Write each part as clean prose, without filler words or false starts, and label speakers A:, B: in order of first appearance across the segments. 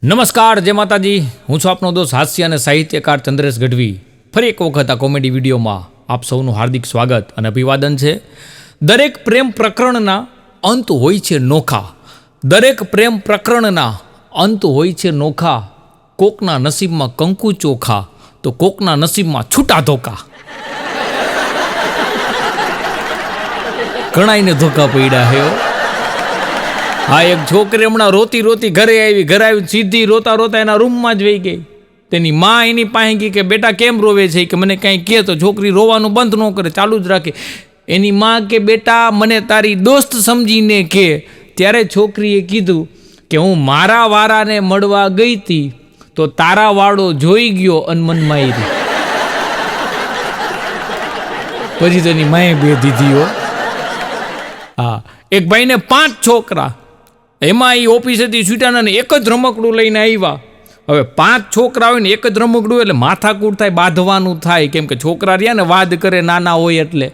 A: નમસ્કાર, જય માતાજી. હું છું આપનો દોસ્ત હાસ્ય અને સાહિત્યકાર ચંદ્રેશ ગઢવી. ફરી એક વખત આ કોમેડી વિડીયોમાં આપ સૌનું હાર્દિક સ્વાગત અને અભિવાદન છે. દરેક પ્રેમ પ્રકરણના અંત હોય છે નોખા. દરેક પ્રેમ પ્રકરણના અંત હોય છે નોખા. કોકના નસીબમાં કંકુ ચોખા તો કોકના નસીબમાં છૂટા ધોકા. ઘણાઈને ધોકા પડ્યા હે. હા, એક છોકરી હમણાં રોતી રોતી ઘરે આવી સીધી રોતા રોતા એના રૂમમાં જ વહી ગઈ. તેની માં એની પાસે ગઈ કે બેટા કેમ રોવે છે, કે મને કાંઈ કહે. તો છોકરી રોવાનું બંધ ન કરે, ચાલુ જ રાખે. એની માં કે બેટા મને તારી દોસ્ત સમજીને કે. ત્યારે છોકરીએ કીધું કે હું મારા વારાને મળવા ગઈ હતી તો તારા વાળો જોઈ ગયો અને મન મારી. પછી તેની માએ બે દીધીઓ. હા, એક ભાઈને 5 છોકરા, એમાં એ ઓફિસેથી છૂટ્યાના ને એક જ રમકડું લઈને આવ્યા. હવે 5 છોકરા હોય ને એક જ રમકડું એટલે માથાકૂટ થાય, બાંધવાનું થાય, કેમ કે છોકરા રહ્યા ને વાદ કરે નાના હોય એટલે.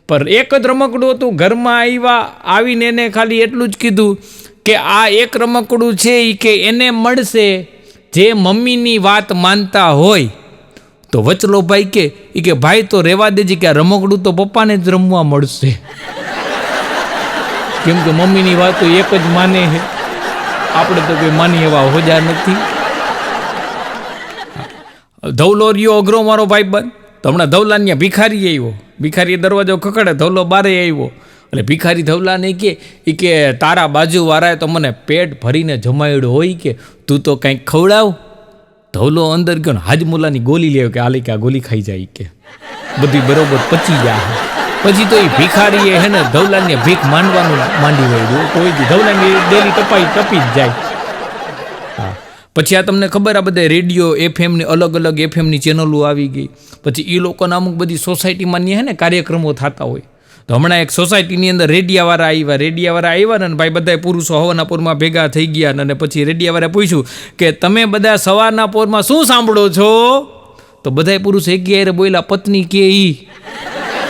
A: પણ એક જ રમકડું હતું. ઘરમાં આવીને એને ખાલી એટલું જ કીધું કે આ એક રમકડું છે એ કે એને મળશે જે મમ્મીની વાત માનતા હોય. તો વચલો ભાઈ કે ભાઈ તો રહેવા દેજે, કે આ રમકડું તો પપ્પાને જ રમવા મળશે. કેમ કે મમ્મીની વાત તો એક જ માને છે, આપણે તો કોઈ માની એવા હોજા નથી. ધવલો રહ્યો અઘરો મારો ભાઈબંધ. તો હમણાં ધવલાને ભિખારી આવ્યો. ભિખારીએ દરવાજો ખખડે, ધવલો બારે આવ્યો. એટલે ભિખારી ધવલાને કે તારા બાજુવાળાએ તો મને પેટ ભરીને જમાડ્યો હોય, કે તું તો કંઈક ખવડાવ. ધવલો અંદર ગયો ને હાજમુલાની ગોલી લેવો કે આલી કે આ ગોલી ખાઈ જાય, કે બધી બરોબર પચી જાય. પછી તો એ ભિખારીએ હે ને ધવલાને ભીખ માંડવાનું માંડી વળ્યું. કોઈ ધવલાની ડેલી ટપી જ જાય. હા, પછી આ તમને ખબર, આ બધા રેડિયો એફએમની અલગ અલગ એફએમની ચેનલો આવી ગઈ. પછી એ લોકોના અમુક બધી સોસાયટીમાં હે ને કાર્યક્રમો થતા હોય. તો હમણાં એક સોસાયટીની અંદર રેડિયાવાળા આવ્યા ને ભાઈ બધા પુરુષો હવાના પોરમાં ભેગા થઈ ગયા. અને પછી રેડિયાવાળાએ પૂછ્યું કે તમે બધા સવારના પોરમાં શું સાંભળો છો? તો બધા પુરુષ એક ગયા બોલ્યા પત્ની કે ઈ.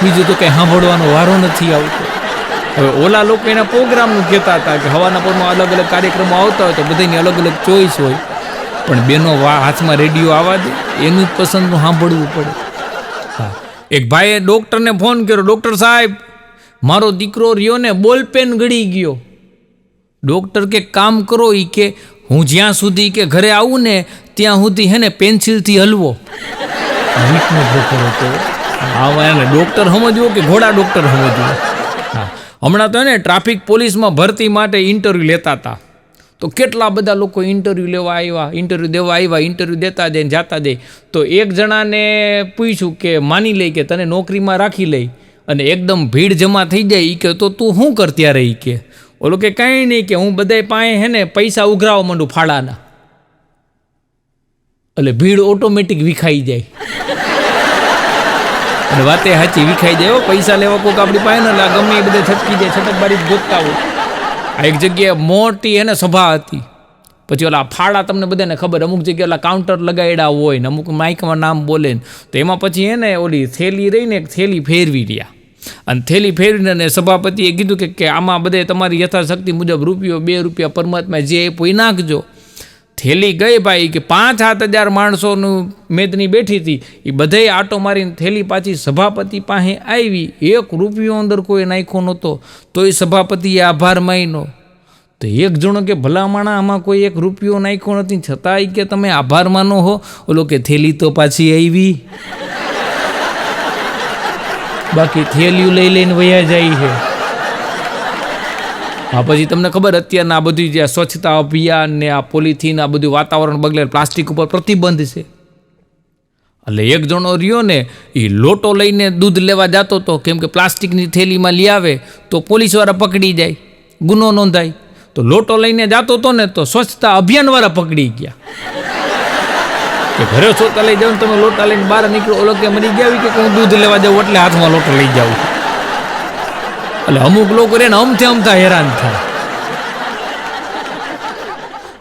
A: બીજું તો કંઈ સાંભળવાનો વારો નથી આવતો. હવે ઓલા લોકો એના પ્રોગ્રામનું કહેતા હતા કે હવાના પોરમાં અલગ અલગ કાર્યક્રમો આવતા હોય તો બધાની અલગ અલગ ચોઈસ હોય. પણ બેનો હાથમાં રેડિયો આવવા દે, એનું જ પસંદનું સાંભળવું પડે. હા, એક ભાઈએ ડૉક્ટરને ફોન કર્યો, ડૉક્ટર સાહેબ મારો દીકરો રહ્યો ને બોલપેન ગળી ગયો. ડૉક્ટર કે કામ કરો, એ કે હું જ્યાં સુધી કે ઘરે આવું ને ત્યાં સુધી હે ને પેન્સિલથી હલવો. વીકનો બ્રોકર હતો. હા, એને ડૉક્ટર સમજવો કે ઘોડા ડૉક્ટર સમજવો. હા, હમણાં તો ને ટ્રાફિક પોલીસમાં ભરતી માટે ઇન્ટરવ્યૂ લેતા હતા. તો કેટલા બધા લોકો ઇન્ટરવ્યૂ દેવા આવ્યા, ઇન્ટરવ્યૂ દેતા જાય જાતા જાય. તો એક જણાને પૂછ્યું કે માની લઈ કે તને નોકરીમાં રાખી લઈ અને એકદમ ભીડ જમા થઈ જાય, કે તો તું શું કરતી રહી? કે ઓલો કે કાંઈ નહીં, કે હું બધાય પાસે હે ને પૈસા ઉઘરાવવા માંડું ફાળાના. એટલે ભીડ ઓટોમેટિક વિખાઈ જાય. અને વાતે સાચી, વિખાઈ જાય. પૈસા લેવા કોઈક આપણી પાસે ને ગમે એ બધા છટકી જાય, છટકબારી ગોતતા હોય. આ એક જગ્યાએ મોટી એને સભા હતી. પછી ઓલા ફાળા તમને બધાને ખબર, અમુક જગ્યાએ ઓલા કાઉન્ટર લગાડ્યા હોય ને અમુક માઇકમાં નામ બોલે ને. તો એમાં પછી એને ઓલી થેલી રહીને એક થેલી ફેરવી રહ્યા. અને થેલી ફેરવીને અને સભાપતિએ કીધું કે આમાં બધે તમારી યથાશક્તિ મુજબ ₹1 2 રૂપિયા પરમાત્મા જે એ નાખજો. થેલી ગઈ ભાઈ, કે 5-7 હજાર માણસોનું મેદની બેઠી હતી. એ બધાય આટો મારીને થેલી પાછી સભાપતિ પાસે આવી. ₹1 અંદર કોઈ નાખ્યો નહોતો. તો એ સભાપતિએ આભાર માન્યો. તો એક જણો કે ભલામણા આમાં કોઈ ₹1 નાખ્યો નથી, છતાંય કે તમે આભાર માનો હો. ઓલો કે થેલી તો પાછી આવી, બાકી થેલીઓ લઈને વયા જાય છે. હા, પછી તમને ખબર અત્યારના આ બધું જે સ્વચ્છતા અભિયાન ને આ પોલિથીન આ બધું વાતાવરણ બગડે પ્લાસ્ટિક ઉપર પ્રતિબંધ છે. એટલે એક જણો રહ્યો ને એ લોટો લઈને દૂધ લેવા જતો હતો. કેમ કે પ્લાસ્ટિકની થેલીમાં લઈ આવે તો પોલીસવાળા પકડી જાય, ગુનો નોંધાય. તો લોટો લઈને જતો હતો ને તો સ્વચ્છતા અભિયાનવાળા પકડી ગયા કે ઘરે સોતા લઈ જાવ, તમે લોટા લઈને બહાર નીકળો. ઓલો કે મરી ગયા કે હું દૂધ લેવા જાઉં એટલે હાથમાં લોટો લઈ જાઉં. એટલે અમુક લોકો એને અમથા હેરાન થાય.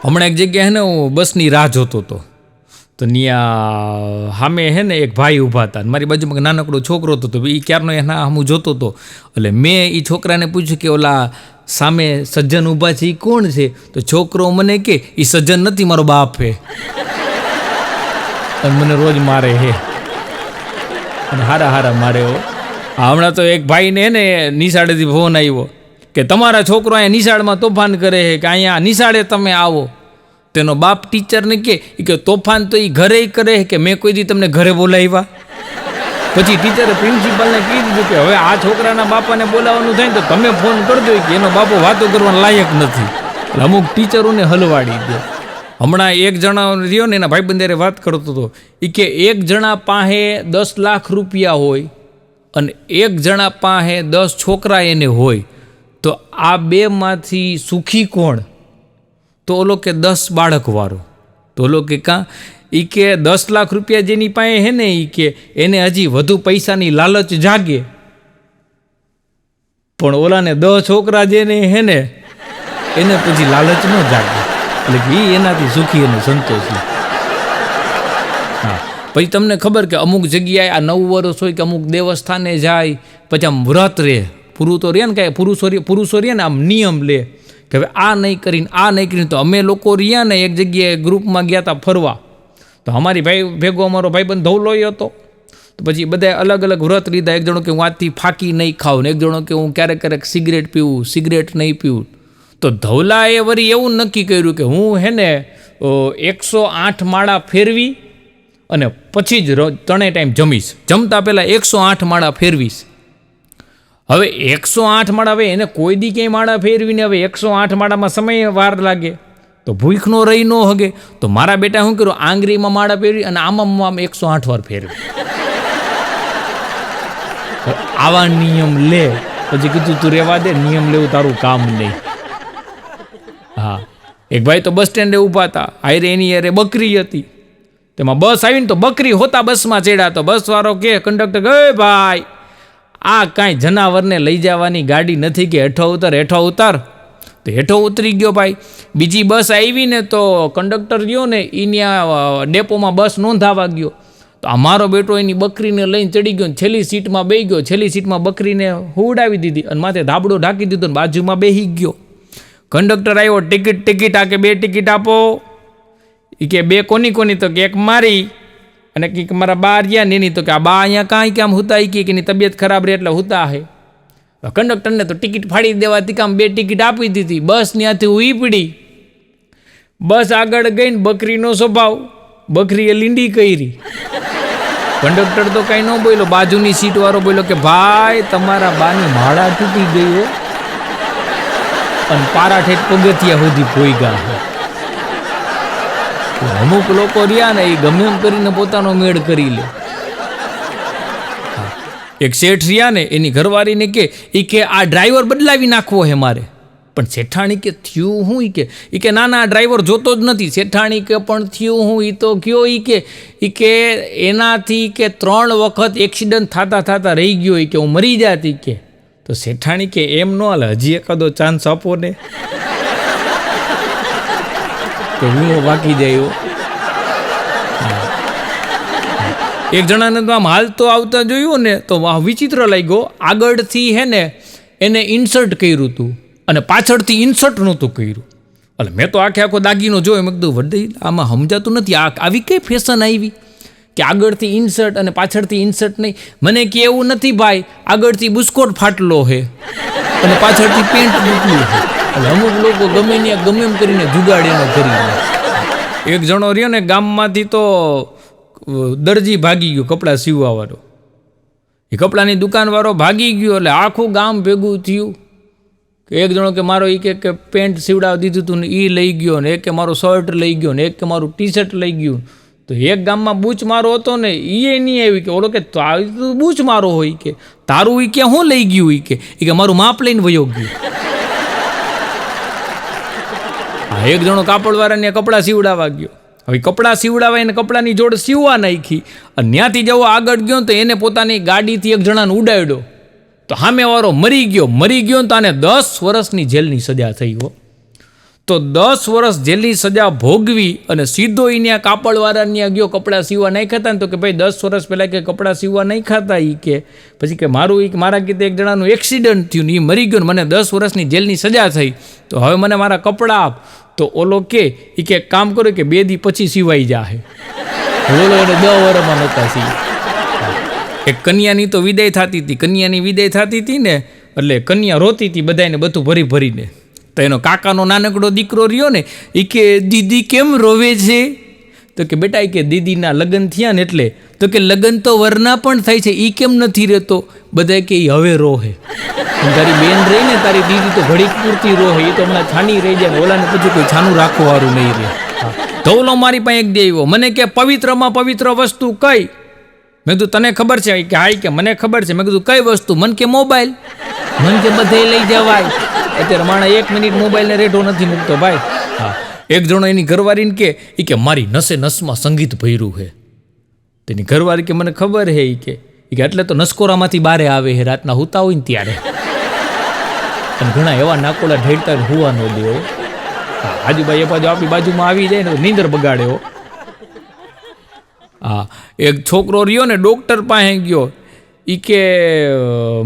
A: હમણાં એક જગ્યાએ ને હું બસની રાહ જોતો હતો. તો ત્યાં સામે હે ને એક ભાઈ ઊભા હતા, મારી બાજુમાં નાનકડો છોકરો હતો, તો એ ક્યારનો એના હું જોતો હતો. એટલે મેં એ છોકરાને પૂછ્યું કે ઓલા સામે સજ્જન ઊભા છે એ કોણ છે? તો છોકરો મને કે એ સજ્જન નથી, મારો બાપ હે, અને મને રોજ મારે હે, અને હારા મારે હો. હમણાં તો એક ભાઈને હે ને નિશાળેથી ફોન આવ્યો કે તમારા છોકરો અહીંયા નિશાળમાં તોફાન કરે છે, કે અહીંયા નિશાળે તમે આવો. તેનો બાપ ટીચરને કે તોફાન તો એ ઘરે કરે કે મેં કોઈ દી તમને ઘરે બોલાવ્યા? પછી ટીચરે પ્રિન્સિપાલને કહી દીધું કે હવે આ છોકરાના બાપાને બોલાવવાનું થાય ને તો તમે ફોન કરજો કે એનો બાપો વાતો કરવાનો લાયક નથી. એટલે અમુક ટીચરોને હલવાડી દે. હમણાં એક જણા રહ્યો ને એના ભાઈબંધે વાત કરતો હતો, એ કે એક જણા પાસે 10 લાખ રૂપિયા હોય અને એક જણા પાસે 10 છોકરા એને હોય, તો આ બેમાંથી સુખી કોણ? તો ઓલો કે 10 બાળકવાળો. તો ઓલો કે કાં? એ કે 10 લાખ રૂપિયા જેની પાસે હે ને, એ કે એને હજી વધુ પૈસાની લાલચ જાગે, પણ ઓલાને 10 છોકરા જેને હે ને એને પછી લાલચ ન જાગે. એટલે કે એ એનાથી સુખી અને સંતોષી. હા, પછી તમને ખબર કે અમુક જગ્યાએ આ 9 વર્ષ હોય કે અમુક દેવસ્થાને જાય, પછી આમ વ્રત રહે, પૂરું તો રહે ને, કે પુરુષો રહે ને આમ નિયમ લે કે હવે આ નહીં કરીને આ નહીં કરીને. તો અમે લોકો રહ્યા ને એક જગ્યાએ ગ્રુપમાં ગયા હતા ફરવા, તો અમારી ભેગો અમારો ભાઈબંધ ધવલોય હતો. તો પછી બધાએ અલગ અલગ વ્રત લીધા. એક જણો કે હું આજથી ફાંકી નહીં ખાઉં, ને એક જણો કે હું ક્યારેક સિગરેટ પીવું, સિગરેટ નહીં પીવું. તો ધવલાએ વળી એવું નક્કી કર્યું કે હું હે ને 108 માળા ફેરવી અને પછી જ 3 ટાઈમ જમીશ. જમતા પહેલાં 108 માળા ફેરવીશ. હવે 108 માળા, હવે એને કોઈ દી ક્યાંય માળા ફેરવીને હવે 108 માળામાં સમય વાર લાગે, તો ભૂખનો રહી ન હગે. તો મારા બેટા શું કર્યું, આંગળીમાં માળા ફેરવી અને આમાં 108 વાર ફેરવી. આવા નિયમ લે. પછી કીધું તું રહેવા દે, નિયમ લેવું તારું કામ નહીં. હા, એક ભાઈ તો બસ સ્ટેન્ડે ઊભા હતા, હારે એની યારે બકરી હતી. તેમાં બસ આવીને તો બકરી હોતા બસમાં ચડ્યા. તો બસવાળો કે કંડક્ટર કે ભાઈ આ કાંઈ જનાવરને લઈ જવાની ગાડી નથી, કે હેઠો ઉતાર. તો હેઠો ઉતરી ગયો ભાઈ. બીજી બસ આવી ને તો કંડક્ટર ગયો ને એની ડેપોમાં બસ નોંધાવા ગયો. તો અમારો બેટો એની બકરીને લઈને ચડી ગયો, છેલ્લી સીટમાં બેસી ગયો. છેલ્લી સીટમાં બકરીને હુવડાવી દીધી અને માથે ધાબળો ઢાંકી દીધો, બાજુમાં બેસી ગયો. કંડક્ટર આવ્યો, ટિકિટ આ કે 2 ટિકિટ આપો. એ કે 2 કોની? તો કે એક મારી અને કંઈક મારા બા રહ્યા ને એની. તો કે આ બા અહીંયા કાંઈ કે આમ હુતા, કે એની તબિયત ખરાબ રહે એટલે હુતા હે. કંડક્ટરને તો ટિકિટ ફાડી દેવાથી કામ 2 ટિકિટ આપી દીધી. બસ ત્યાંથી ઉઈ પડી. બસ આગળ ગઈ ને બકરીનો સ્વભાવ, બકરીએ લીંડી કરી. કંડક્ટર તો કાંઈ ન બોલ્યો. બાજુની સીટ વાળો બોલ્યો કે ભાઈ તમારા બાની માળા તૂટી ગઈ હો અને પારાઠેઠ પગથિયા સુધી પોઈગા છે. અમુક લોકો રહ્યા ને એ ગમે એમ કરીને પોતાનો મેળ કરી લે. એક શેઠ રહ્યા ને એની ઘરવાળીને કે આ ડ્રાઈવર બદલાવી નાખવો હે મારે. પણ શેઠાણી કે થયું હું? એ કે ના ડ્રાઈવર જોતો જ નથી. શેઠાણી કે પણ થયું હું? એ તો કયો કે એનાથી કે 3 વખત એક્સિડન્ટ થતા રહી ગયો, કે હું મરી જાતી. કે તો શેઠાણી કે એમ ન હાલે, હજી એકાદો ચાન્સ આપો ને, તો હું બાકી જાય. એક જણાને તો આમ હાલતો આવતા જોયું ને તો વિચિત્ર લાગ્યો. આગળથી હે ને એને ઇન્સર્ટ કર્યું હતું અને પાછળથી ઇન્સર્ટ નહોતું કર્યું. એટલે મેં તો આખો દાગીનો જોયો. મેં કીધું વડે આમાં સમજાતું નથી, આવી કઈ ફેશન આવી કે આગળથી ઇન્સર્ટ અને પાછળથી ઇન્સર્ટ નહીં. મને કે એવું નથી ભાઈ, આગળથી બુસ્કોટ ફાટલો છે અને પાછળથી પેન્ટ નીકળ્યું છે. એટલે અમુક લોકો ગમે એમ કરીને જુગાડ એનો કરી. એક જણો રહ્યો ને ગામમાંથી, તો દરજી ભાગી ગયો, કપડાં સીવવાવાળો. એ કપડાની દુકાનવાળો ભાગી ગયો એટલે આખું ગામ ભેગું થયું. કે એક જણો કે મારો કે પેન્ટ સીવડાવી દીધું હતું ને એ લઈ ગયો, ને એક કે મારો શર્ટ લઈ ગયો, ને એક કે મારું ટી-શર્ટ લઈ ગયું. તો એક ગામમાં બૂચ મારો હતો ને એ નહીં આવી. કે ઓલો કે બૂચ મારો હોય, કે તારું એ કે હું લઈ ગયું? કે મારું માપ લઈને વયો ગયું. એક જણો કાપડવાળાને કપડાં સીવડાવવા ગયો. હવે કપડાં સીવડાવા એને કપડાની જોડ સીવવા નાખી અને ત્યાંથી જવો આગળ ગયો તો એને પોતાની ગાડીથી એક જણાને ઉડાડ્યો. તો સામેવાળો મરી ગયો તો આને 10 વર્ષની જેલની સજા થઈ હો. તો 10 વર્ષ જેલની સજા ભોગવી અને સીધો અહીંયા કાપડવાળાની ગયો કપડાં સીવવા નહીં ખાતા ને, તો કે ભાઈ 10 વર્ષ પહેલાં કે કપડાં સીવવા નહીં ખાતા એ કે પછી કે મારા કીધે એક જણાનું એક્સિડન્ટ થયું ને એ મરી ગયો ને મને 10 વર્ષની જેલની સજા થઈ, તો હવે મને મારા કપડાં આપ. તો ઓલો કે એ કે કામ કરો કે 2 દી પછી સીવાઈ જાહે. ઓલો એને 10 વર્ષમાં નહોતા સીવી. એક કન્યાની તો વિદાય થતી હતી, કન્યાની વિદાય થતી હતી ને એટલે કન્યા રોતી હતી બધાને બધું ભરી ભરીને. તો એનો કાકાનો નાનકડો દીકરો રહ્યો ને એ કે દીદી કેમ રોવે છે? તો કે બેટા એ કે દીદીના લગ્ન થયા ને એટલે. તો કે લગ્ન તો વરના પણ થાય છે, એ કેમ નથી રહેતો? બધા કે એ હવે રોહે. તારી બેન રહી ને તારી દીદી તો ઘડીક પૂરતી રોહે, એ તો હમણાં છાની રહી જાય ને ઓલાને પછી કોઈ છાનું રાખવાવાળું નહીં રહે. ધવલો મારી પાસે એક દે આવ્યો, મને કે પવિત્રમાં પવિત્ર વસ્તુ કઈ? મેં કીધું તને ખબર છે કે હાઈ કે મને ખબર છે. મેં કીધું કઈ વસ્તુ? મને કે મોબાઈલ. મને કે બધે લઈ જવાય. અત્યારે માણસ 1 મિનિટ મોબાઈલને રેઢો નથી મૂકતો ભાઈ. હા, એક જણો એની ઘરવાળીને કે મારી નસે નસમાં સંગીત ભર્યું છે. તેની ઘરવાળી કે મને ખબર છે એ કે એટલે તો નસકોરામાંથી બારે આવે છે રાતના હુતા હોય ને ત્યારે. અને ઘણા એવા નાકોડા ઢેડતા હુવા ન દે. આજુબાજુ એ બાજુ આપણી બાજુમાં આવી જાય ને નીંદર બગાડ્યો. હા, એક છોકરો રહ્યો ને ડૉક્ટર પાસે ગયો, એ કે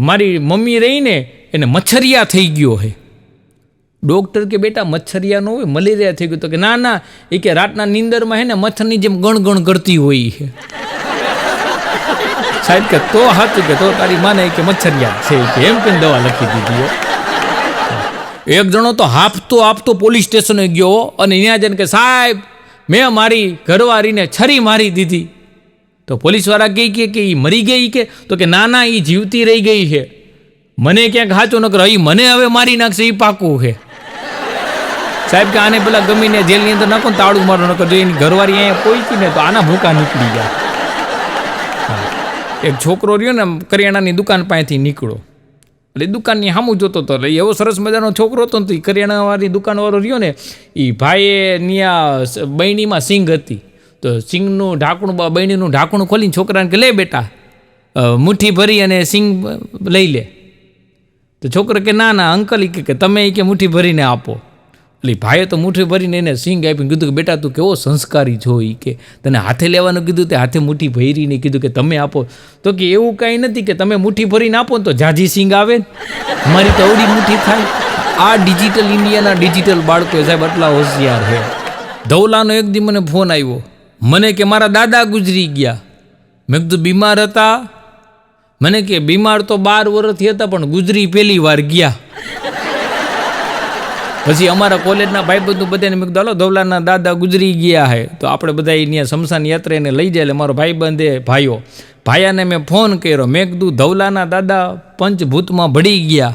A: મારી મમ્મી રહીને એને મચ્છરિયા થઈ ગયો છે. ડૉક્ટર કે બેટા મચ્છરિયા ન હોય, મલેરિયા થઈ ગયું. તો કે ના એ કે રાતના નીંદરમાં હે ને મચ્છરની જેમ ગણ કરતી હોય છે. સાહેબ કે તો સાચું કે તો તારી માને કે મચ્છરિયા છે કે એમ કે દવા લખી દીધી. એક જણો તો આપતો પોલીસ સ્ટેશને ગયો અને ત્યાં જઈને કે સાહેબ મેં મારી ઘરવાળીને છરી મારી દીધી. તો પોલીસવાળા કહે કે એ મરી ગઈ કે? તો કે ના એ જીવતી રહી ગઈ છે. મને ક્યાંક સાચો ન કરો, મને હવે મારી નાખશે એ પાકું છે. સાહેબ કે આને પેલા ગમીને જેલની અંદર નાખો ને તાળું મારો ન કરજો. એની ઘરવાળી અહીંયા પહોંચી ને તો આના ભૂકા નીકળી જાય. એક છોકરો રહ્યો ને કરિયાણાની દુકાન પાસેથી નીકળો એટલે દુકાનની સામું જોતો હતો. એટલે એવો સરસ મજાનો છોકરો હતો ને તો એ કરિયાણાવાળી દુકાનવાળો રહ્યો ને એ ભાઈએ ત્યાં બહેણીમાં સિંગ હતી. તો સિંગનું ઢાંકણું બહેણીનું ઢાંકણું ખોલીને છોકરાને કે લે બેટા મુઠ્ઠી ભરી અને સિંગ લઈ લે. તો છોકરો કે ના અંકલ કે તમે કે મુઠ્ઠી ભરીને આપો. એટલે ભાઈએ તો મુઠ્ઠી ભરીને એને સિંગ આપીને કીધું કે બેટા તું કેવો સંસ્કારી છો, એ કે તને હાથે લેવાનું કીધું તે હાથે મુઠ્ઠી ભરીને કીધું કે તમે આપો. તો કે એવું કાંઈ નથી કે તમે મુઠ્ઠી ભરીને આપો ને તો જાજી સિંગ આવે, અમારી તો અવડી મુઠ્ઠી થાય. આ ડિજિટલ ઇન્ડિયાના ડિજિટલ બાળકો સાહેબ આટલા હોશિયાર છે. ધવલાનો એક દી મને ફોન આવ્યો, મને કે મારા દાદા ગુજરી ગયા. મેં કીધું બીમાર હતા? મને કે બીમાર તો 12 વર્ષથી હતા પણ ગુજરી પહેલી વાર ગયા. પછી અમારા કોલેજના ભાઈબંધુ બધાને મેં કીધું હાલો ધવલાના દાદા ગુજરી ગયા છે તો આપણે બધા અહીંયા શમશાન યાત્રા એને લઈ જાય. એટલે મારો ભાઈબંધે ભાયાને મેં ફોન કર્યો, મેં કીધું ધવલાના દાદા પંચભૂતમાં ભળી ગયા.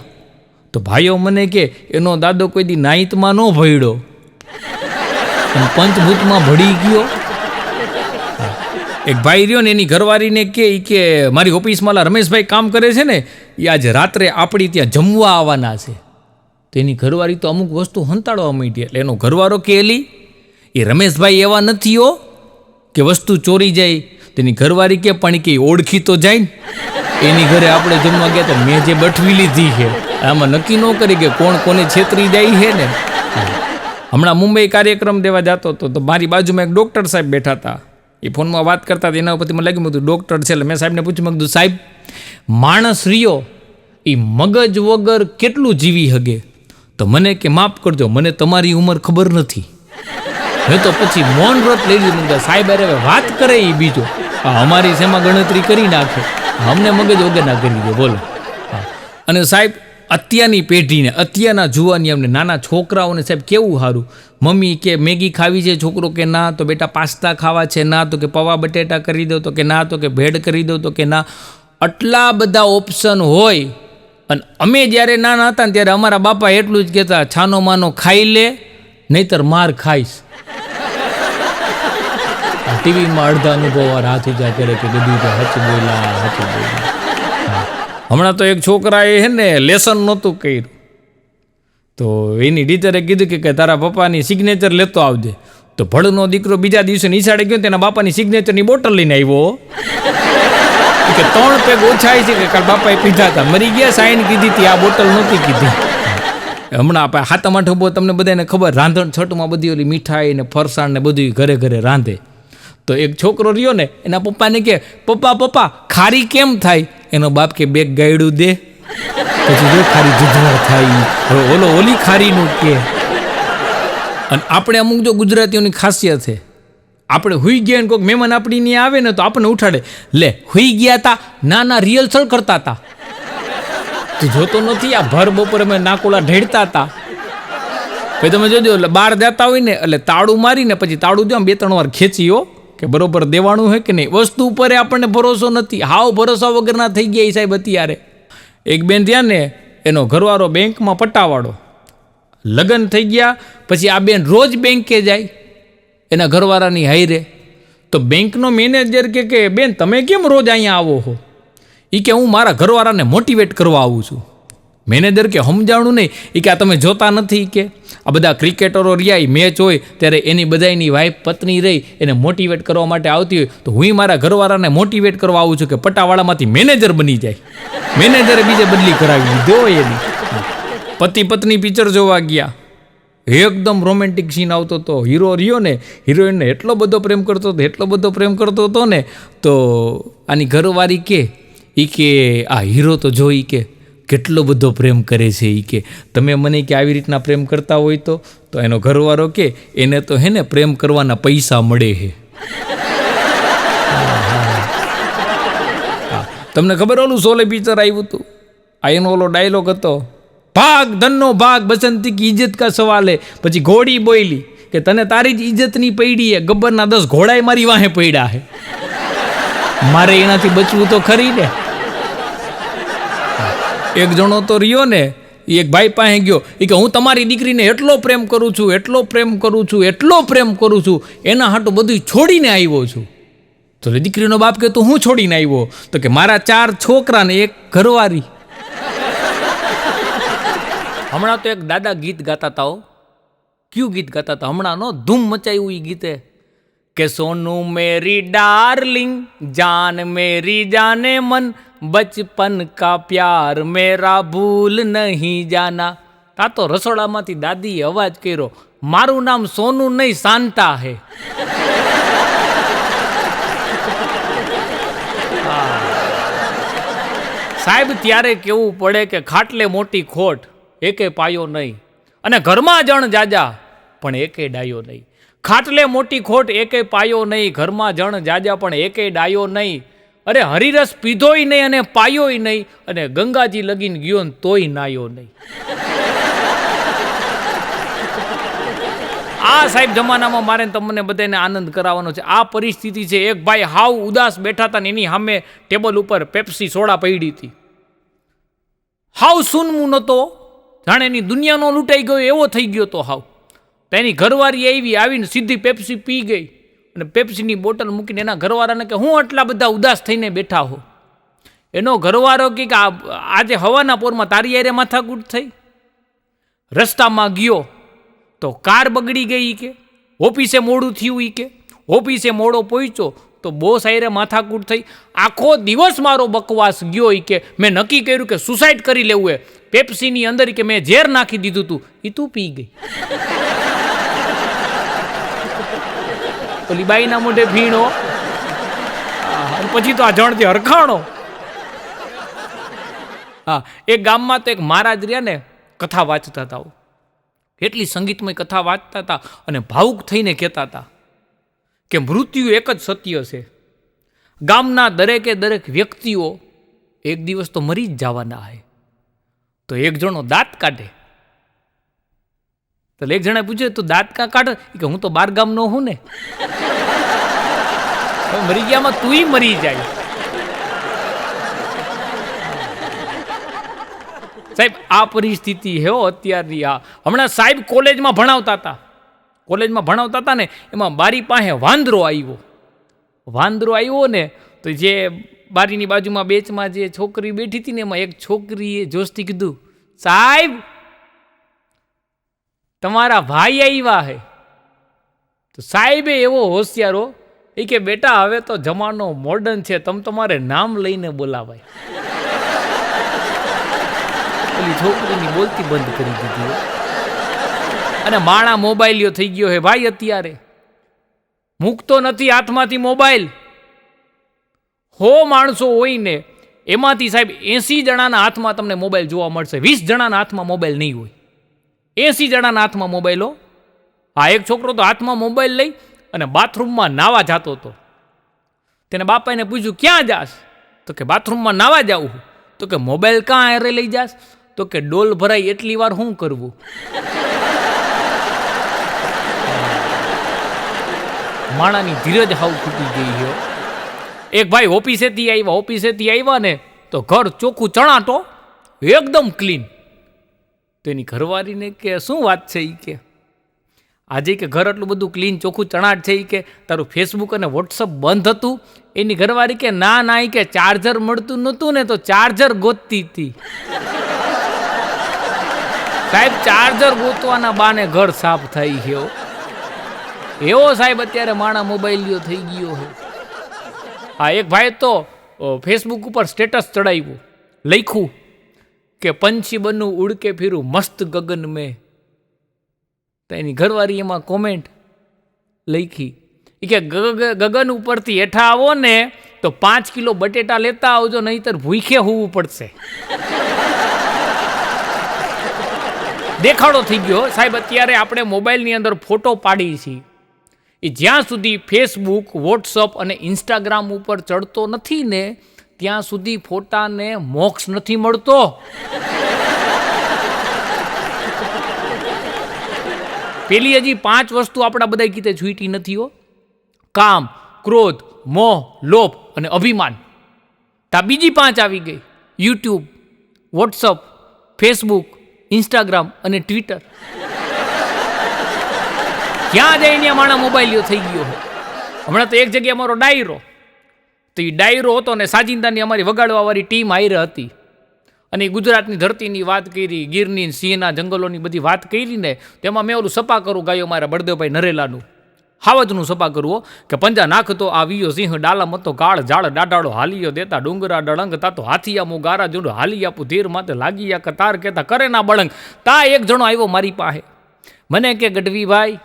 A: તો ભાઈઓ મને કે એનો દાદો કોઈ દી નાઈતમાં ન ભળ્યો પણ પંચભૂતમાં ભળી ગયો. એક ભાઈ રહ્યો ને એની ઘરવાળીને કે મારી ઓફિસમાં રમેશભાઈ કામ કરે છે ને એ આજે રાત્રે આપણી ત્યાં જમવા આવવાના છે. તો એની ઘરવાળી તો અમુક વસ્તુ હંતાડવા માંડી. એટલે એનો ઘરવાળો કે એલી એ રમેશભાઈ એવા નથી હો કે વસ્તુ ચોરી જાય. તેની ઘરવાળી કે પણ કે ઓળખી તો જાય ને. એની ઘરે આપણે જમવા ગયા તો મેં જે બઠવી લીધી છે આમાં નક્કી ન કરી કે કોણ કોને છેતરી જાય છે ને. હમણાં મુંબઈ કાર્યક્રમ દેવા જતો હતો તો મારી બાજુમાં એક ડૉક્ટર સાહેબ બેઠા હતા. એ ફોનમાં વાત કરતા હતા. એના ઉપરથી મને લાગ્યું બધું ડૉક્ટર છે. એટલે મેં સાહેબને પૂછ્યું, મેં કીધું સાહેબ માણસ રહ્યો એ મગજ વગર કેટલું જીવી શકે? તો મને કે માફ કરજો મને તમારી ઉંમર ખબર નથી. મેં તો પછી મૌન વ્રત લઈ લીધું. સાહેબ અરે વાત કરે એ બીજો અમારી શેમાં ગણતરી કરી નાખે, અમને મગજ વગર ના કરી દે બોલો. અને સાહેબ અત્યારની પેઢીને અત્યારના જુવાની અમને નાના છોકરાઓને સાહેબ કેવું સારું. મમ્મી કે મેગી ખાવી છે, છોકરો કે ના. તો બેટા પાસ્તા ખાવા છે, ના. તો કે પૌવા બટેટા કરી દો, તો કે ના. તો કે ભેળ કરી દો, તો કે ના. આટલા બધા ઓપ્શન હોય. અને અમે જ્યારે નાના હતા ને ત્યારે અમારા બાપા એટલું જ કહેતા, છાનો માનો ખાઈ લે નહીતર માર ખાઈશ. ટીવીમાં અડધા અનુભવ હાથ ઊંચા કરે કે કીધું કે હાચું બોલા. હમણાં તો એક છોકરાએ હે ને લેસન નહોતું કર્યું તો એની ટીચરે કીધું કે તારા પપ્પાની સિગ્નેચર લેતો આવજે. તો ભળનો દીકરો બીજા દિવસે નિશાળે ગયો તેના બાપાની સિગ્નેચરની બોટલ લઈને આવ્યો કે 3 પેગ ઓછા છે કે કાલ બાપાએ પીધા હતા, મરી ગયા, સાઈન કીધી હતી, આ બોટલ નહોતી કીધી. હમણાં આપણે હાથમ આઠમ તમને બધાને ખબર, રાંધણ છઠમાં બધી ઓલી મીઠાઈ ને ફરસાણ ને બધું ઘરે ઘરે રાંધે. તો એક છોકરો રહ્યો ને, એના પપ્પાને કે, પપ્પા પપ્પા ખારી કેમ થાય? એનો બાપ કે, બે ગાયડું દે. પછી જો ખારી જુજવાર થાય. હવે ઓલો ઓલી ખારીનું કે. અને આપણે અમુક જો ગુજરાતીઓની ખાસિયત છે, આપણે હુઈ ગયા ને કોઈક મહેમાન આપણી ત્યાં આવે ને તો આપણને ઉઠાડે, લે હુઈ ગયા તા, ના ના રિહર્સલ કરતા હતા. તું જોતો નથી, આ ભર બપોરે અમે નાકોલા ઢેડતા હતા. પછી તમે જોજો, એટલે બહાર જતા હોય ને એટલે તાળું મારીને પછી તાળું જો 2-3 વાર ખેંચીઓ કે બરોબર દેવાનું હોય કે નહીં. વસ્તુ ઉપર આપણને ભરોસો નથી, હાવ ભરોસા વગરના થઈ ગયા સાહેબ અત્યારે. એક બેન ત્યાં ને, એનો ઘરવાળો બેંકમાં પટ્ટાવાળો, લગ્ન થઈ ગયા પછી આ બેન રોજ બેંકે જાય એના ઘરવાળાની હાઈરે. તો બેંકનો મેનેજર કે બેન તમે કેમ રોજ અહીંયા આવો છો? એ કે હું મારા ઘરવાળાને મોટિવેટ કરવા આવું છું. મેનેજર કે સમજાણું નહીં. એ કે આ તમે જોતા નથી કે આ બધા ક્રિકેટરો રહ્યા, એ મેચ હોય ત્યારે એની બધાની વાઈફ પત્ની રહી એને મોટિવેટ કરવા માટે આવતી હોય, તો હું મારા ઘરવાળાને મોટિવેટ કરવા આવું છું કે પટાવાળામાંથી મેનેજર બની જાય. મેનેજરે બીજે બદલી કરાવી દીધો એની. પતિ પત્ની પિક્ચર જોવા ગયા, એકદમ રોમેન્ટિક સીન આવતો હતો. હીરો રહ્યો ને, હિરોઈનને એટલો બધો પ્રેમ કરતો હતો, એટલો બધો પ્રેમ કરતો હતો ને, તો આની ઘરવાળી કે આ હીરો તો જોઈ કે કેટલો બધો પ્રેમ કરે છે. એ કે તમે મને કે આવી રીતના પ્રેમ કરતા હોય તો એનો ઘરવાળો કે એને તો હે ને પ્રેમ કરવાના પૈસા મળે છે. તમને ખબર ઓલું સોલે પિક્ચર આવ્યું હતું, આ એનો ઓલો ડાયલોગ હતો, ભાગ ધનનો ભાગ બસંતી કી ઇજ્જત કા સવાલ હે. પછી ઘોડી બોયલી કે તને તારી જ ઇજ્જતની પડી હે, ગબ્બરના 10 ઘોડાય મારી વાહે પડ્યા હે. મારે એનાથી બચવું તો ખરી ને. એક જણો તો રહ્યો ને, એક ભાઈ પાસે ગયો, એ કે હું તમારી દીકરીને એટલો પ્રેમ કરું છું, એટલો પ્રેમ કરું છું, એટલો પ્રેમ કરું છું, એના હાટું બધું છોડીને આવ્યો છું. તો દીકરીનો બાપ કે તું હું છોડીને આવ્યો? તો કે મારા 4 છોકરા ને 1 ઘરવાળી. હમણાં તો એક દાદા ગીત ગાતા હતા. ક્યું ગીત ગાતા હતા હમણાં? નો ધૂમ મચાયું એ ગીતે કે સોનું મેરી ડાર્લિંગ જાન મેરી જાને મન બચપન કા પ્યાર મેરા ભૂલ નહીં જાના. તા તો રસોડામાંથી દાદીએ અવાજ કર્યો, મારું નામ સોનું નહીં શાંતા હે. સાહેબ ત્યારે કેવું પડે કે ખાટલે મોટી ખોટ એકે પાયો નહીં, અને ઘરમાં જણ જાજા પણ એકે ડાયો નહીં. ખાટલે મોટી ખોટ એકે પાયો નહીં, ઘરમાં જણ જાજા પણ એકે ડાયો નહીં. અરે હરિરસ પીધોય નહીં અને પાયોય નહીં, અને ગંગાજી લગીન ગયો ને તોય નાયો નહીં. આ સાહેબ જમાનામાં મારે તમને બધાને આનંદ કરાવવાનો છે. આ પરિસ્થિતિ છે. એક ભાઈ હાવ ઉદાસ બેઠા હતા ને એની સામે ટેબલ ઉપર પેપ્સી સોડા પડી હતી. હાવ સુનમું નતો, જાણે એની દુનિયાનો લૂંટાઈ ગયો એવો થઈ ગયો તો હાવ. તેની ઘરવાળી આવીને સીધી પેપ્સી પી ગઈ અને પેપ્સીની બોટલ મૂકીને એના ઘરવાળાને કે હું આટલા બધા ઉદાસ થઈને બેઠા હો. એનો ઘરવાળો કે આજે હવાના પોરમાં તારી યારે માથાકૂટ થઈ. રસ્તામાં ગયો તો કાર બગડી ગઈ કે ઓફિસે મોડું થયું કે ઓફિસે મોડો પહોંચ્યો તો બોસ આયરે માથાકૂટ થઈ. આખો દિવસ મારો બકવાસ ગયો કે મેં નક્કી કર્યું કે સુસાઇડ કરી લેવું એ પેપ્સીની અંદર કે મેં ઝેર નાખી દીધું તું એ તું પી ગઈ. ઓલી બાઈના મોઢે ભીણો, પછી તો આ જણથી હરખાણો. હા, એક ગામમાં તો એક મહારાજ રહ્યા ને કથા વાંચતા હતા. એટલી સંગીતમય કથા વાંચતા હતા અને ભાવુક થઈને કહેતા હતા કે મૃત્યુ એક જ સત્ય છે. ગામના દરેકે દરેક વ્યક્તિઓ એક દિવસ તો મરી જ જવાના છે. તો એક જણો દાંત કાઢે તો એક જણા પૂછે તું દાંત કા કાઢે? કે હું તો 12 ગામનો હું ને, મરી ગયામાં તુંય મરી જાય. સાહેબ આ પરિસ્થિતિ હે અત્યારની. આ હમણાં સાહેબ કોલેજમાં ભણાવતા હતા ને, એમાં બારી પાસે વાંદરો આવ્યો ને, તો જે બારીની બાજુમાં બેચમાં જે છોકરી બેઠી હતી ને એમાં એક છોકરીએ જોશથી કીધું, સાહેબ તમારા ભાઈ આવ્યા હે. તો સાહેબે એવો હોશિયારો એ કે બેટા હવે તો જમાનો મોડર્ન છે, તમારે નામ લઈને બોલાવાય. ઓલી છોકરીની બોલતી બંધ કરી દીધી અને માણા મોબાઈલિયો થઈ ગયો હે ભાઈ. અત્યારે મૂકતો નથી હાથમાંથી મોબાઈલ. 100 માણસો હોય ને એમાંથી સાહેબ 80 જણાના હાથમાં તમને મોબાઈલ જોવા મળશે. 20 જણાના હાથમાં મોબાઈલ નહીં હોય. 80 જણાના હાથમાં મોબાઈલો. હા, એક છોકરો તો હાથમાં મોબાઈલ લઈ અને બાથરૂમમાં નાવા જતો હતો. તેને બાપાને પૂછ્યું, ક્યાં જાસ? તો કે બાથરૂમમાં નાવા જાઉં. તો કે મોબાઈલ કાં હારે લઈ જાસ? તો કે ડોલ ભરાય એટલી વાર શું કરવું? માણાની ધીરજ હાવ ખૂટી ગઈ છે. એક ભાઈ ઓફિસેથી આવ્યા ને તો ઘર ચોખ્ખું ચણાટો, એકદમ ક્લીન. તો એની ઘરવાળીને કે શું વાત છે? એ કે આજે કે ઘર આટલું બધું ક્લીન ચોખ્ખું ચણાટ છે. એ કે તારું ફેસબુક અને વોટ્સઅપ બંધ હતું. એની ઘરવાળી કે ના એ કે ચાર્જર મળતું નહોતું ને તો ચાર્જર ગોતતી હતી. સાહેબ, ચાર્જર ગોતવાના બાને ઘર સાફ થઈ ગયો. એવો સાહેબ અત્યારે માણા મોબાઈલિયો થઈ ગયો છે. હા, એક ભાઈ તો ફેસબુક ઉપર સ્ટેટસ ચડાવ્યું, લખ્યું કે પંછી બનું ઉડકે ફિરું મસ્ત ગગન મેં. તો એની ઘરવાળી એમાં કોમેન્ટ લખી કે ગગન ઉપરથી હેઠા આવો ને તો 5 કિલો બટેટા લેતા આવજો, નહીંતર ભૂખે હોવું પડશે. દેખાડો થઈ ગયો સાહેબ. અત્યારે આપણે મોબાઈલની અંદર ફોટો પાડીએ છીએ, એ જ્યાં સુધી ફેસબુક, વોટ્સઅપ અને ઇન્સ્ટાગ્રામ ઉપર ચડતો નથી ને ત્યાં સુધી ફોટાને મોક્ષ નથી મળતો. પેલી હજી 5 વસ્તુ આપણા બધા કીતે છૂટી નથી હો. કામ, ક્રોધ, મોહ, લોભ અને અભિમાન. તા બીજી 5 આવી ગઈ: યુટ્યુબ, વોટ્સઅપ, ફેસબુક, ઇન્સ્ટાગ્રામ અને ટ્વિટર. ક્યાં જાય ત્યાં માણા મોબાઈલિયો થઈ ગયો છે. હમણાં તો એક જગ્યાએ અમારો ડાયરો, તો એ ડાયરો હતો ને સાજિંદાની અમારી વગાડવાવાળી ટીમ હારે હતી અને ગુજરાતની ધરતીની વાત કરી, ગીરની સિંહના જંગલોની બધી વાત કરી ને તેમાં મેં ઓલું સપા કરું ગાયો મારા બળદેવભાઈ નરેલાનું, હાવજનું સપા કરવું કે પંજા નાખતો આવ્યો સિંહ ડાલા મતો ગાળ ઝાડ ડાડાળો હાલિયો દેતા ડુંગરા ડળંગ તા તો હાથિયા મો ગારા જોડો હાલી આપું ધીર માથે લાગી કતાર કહેતા કરે ના બળંગ. તા એક જણો આવ્યો મારી પાસે, મને કે ગઢવીભાઈ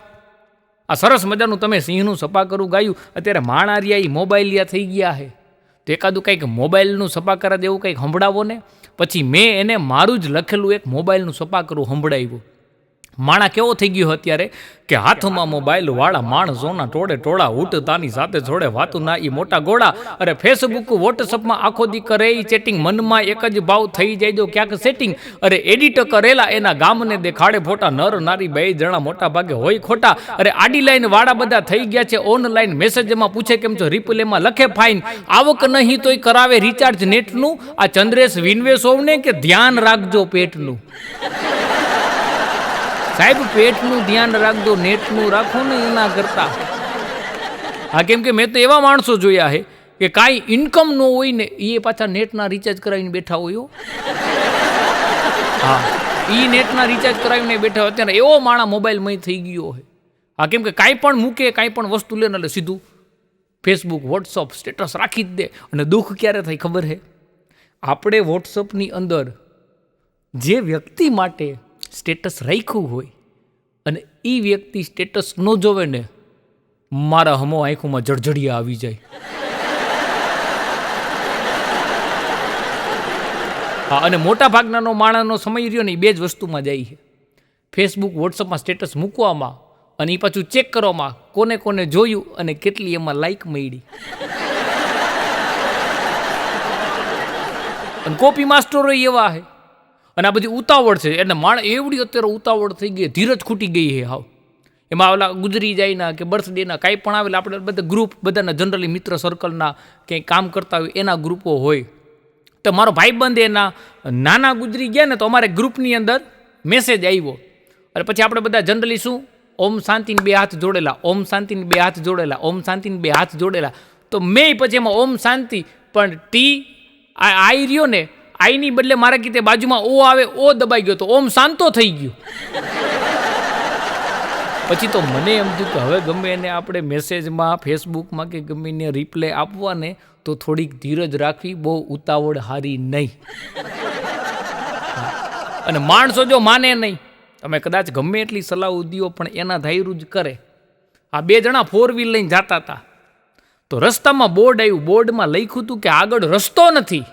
A: આ સરસ મજાનું તમે સિંહનું સપા કરું ગાયું, અત્યારે માણારિયા એ મોબાઈલિયા થઈ ગયા છે, તો એકાદું કંઈક મોબાઈલનું સપા કરા દેવું કંઈક સંભળાવો ને. પછી મેં એને મારું જ લખેલું એક મોબાઈલનું સપા કરું સંભળાવ્યું. માણા કેવો થઈ ગયો અત્યારે કે હાથમાં મોબાઈલ વાળા માણસોના ટોળે ટોળા ઉઠતાની સાથે જોડે વાતું ના એ મોટા ગોળા. અરે ફેસબુક વોટ્સઅપમાં આખો દી કરે એ ચેટિંગ, મનમાં એક જ ભાવ થઈ જાય જો ક્યાંક સેટિંગ. અરે એડિટ કરેલા એના ગામને દેખાડે ફોટા, નર નારી 2 જણા મોટા ભાગે હોય ખોટા. અરે આડી લાઈન વાળા બધા થઈ ગયા છે ઓનલાઈન, મેસેજમાં પૂછે કેમ છો, રિપ્લેમાં લખે ફાઇન, આવક નહીં તોય કરાવે રિચાર્જ નેટનું. આ ચંદ્રેશ વિનવે સૌને કે ધ્યાન રાખજો પેટનું. સાહેબ, પેટનું ધ્યાન રાખજો, નેટનું રાખો ને એના કરતા. હા, કેમ કે મેં તો એવા માણસો જોયા છે કે કાંઈ ઇન્કમ ન હોય ને એ પાછા નેટના રિચાર્જ કરાવીને બેઠા હોય. હા, એ નેટના રિચાર્જ કરાવીને બેઠા હોય. અત્યારે એવો માણા મોબાઈલમાં થઈ ગયો હોય. હા, કેમ કે કાંઈ પણ મૂકે, કાંઈ પણ વસ્તુ લે ને એટલે સીધું ફેસબુક, વોટ્સઅપ સ્ટેટસ રાખી જ દે. અને દુઃખ ક્યારે થાય ખબર છે? આપણે વોટ્સઅપની અંદર જે વ્યક્તિ માટે સ્ટેટસ રાખ્યું હોય અને એ વ્યક્તિ સ્ટેટસ ન જોવે ને, મારા હમો આંખોમાં જળજળિયા આવી જાય. હા, અને મોટા ભાગનાનો માણસનો સમય રહ્યો ને એ 2 જ વસ્તુમાં જાય છે: ફેસબુક, વોટ્સઅપમાં સ્ટેટસ મૂકવામાં અને એ પાછું ચેક કરવામાં કોને કોને જોયું અને કેટલી એમાં લાઈક મળી. અને કોપી માસ્ટરો એવા છે અને આ બધી ઉતાવળ છે એટલે એવડી અત્યારે ઉતાવળ થઈ ગઈ, ધીરજ ખૂટી ગઈ છે હાવ. એમાં ઓલા ગુજરી જાયના કે બર્થડેના કાંઈ પણ આવેલા આપણે બધા ગ્રુપ, બધાના જનરલી મિત્ર સર્કલના ક્યાંય કામ કરતા હોય એના ગ્રુપો હોય. તો મારો ભાઈબંધ એના નાના ગુજરી ગયા ને તો અમારે ગ્રુપની અંદર મેસેજ આવ્યો. અને પછી આપણે બધા જનરલી શું, ઓમ શાંતિને 2 હાથ જોડેલા, ઓમ શાંતિને 2 હાથ જોડેલા, ઓમ શાંતિને 2 હાથ જોડેલા. તો મેં પછી એમાં ઓમ શાંતિ પણ ટી આઈ રહ્યો ને, આઈની બદલે મારા કીતે બાજુમાં ઓ આવે, ઓ દબાઈ ગયો તો ઓમ શાંતો થઈ ગયો. પછી તો મને એમ થયું કે હવે ગમે એને આપણે મેસેજમાં, ફેસબુકમાં કે ગમે એને રિપ્લે આપવા ને તો થોડીક ધીરજ રાખવી, બહુ ઉતાવળ હારી નહીં. અને માણસો જો માને નહીં, તમે કદાચ ગમે એટલી સલાહ ઉદ્યો પણ એના ધાયરું જ કરે. આ બે જણા 4 વ્હીલ લઈને જતા હતા, તો રસ્તામાં બોર્ડ આવ્યું, બોર્ડમાં લખ્યું હતું કે આગળ રસ્તો નથી.